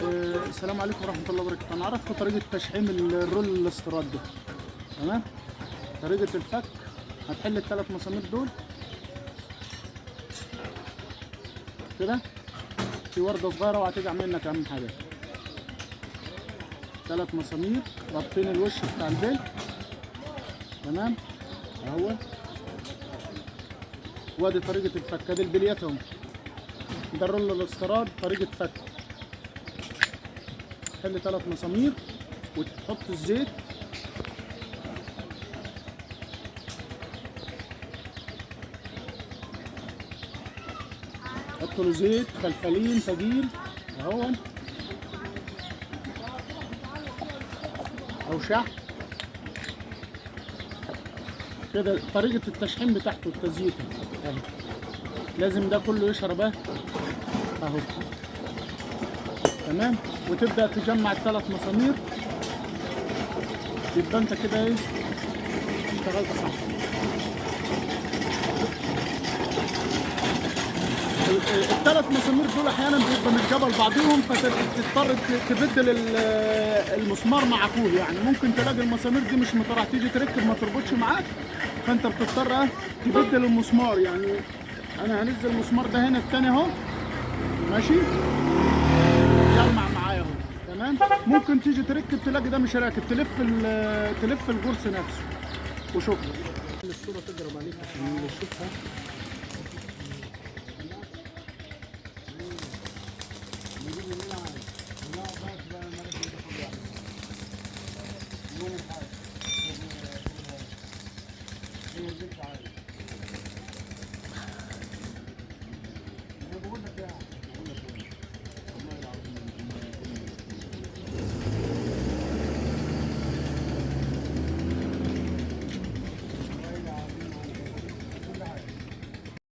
السلام عليكم ورحمة الله وبركاته. أنا عرفت طريقة تشحيم الرول الاستيراد ده. تمام؟ طريقة الفك هتحل الثلاث مسامير دول كده في وردة صغيرة وهتجع منك أهم حاجة. ثلاث مسامير رابطين الوش بتاع البيل. تمام؟ أهو. وادي طريقة الفك، ادي البليات اهو. ده الرول الاستيراد طريقة فك. تحل ثلاث مسامير وتحط الزيت حط له زيت فلفلين فجيل اهو او شحم كده. طريقة التشحيم بتاعته التزييت اهي، لازم ده كله يشرب اهو. تمام؟ وتبدأ تجمع الثلاث مسامير، يبقى انت كده ايه اشتغلت صح. الثلاث مسامير دول احيانا بيبقى متجابل بعضهم، فتضطر تبدل المسمار مع اخوه. يعني ممكن تلاقي المسامير دي مش مطرح، تيجي تركب ما تربطش معاك، فانت بتضطر تبدل المسمار. يعني انا هنزل المسمار ده هنا الثاني اهو ماشي، جمع معايا اهو. تمام؟ ممكن تيجي تركب تلاقي ده مش راكب، تلف الجرس نفسه. وشكرا. الصورة تضرب عليك عشان نشوفها.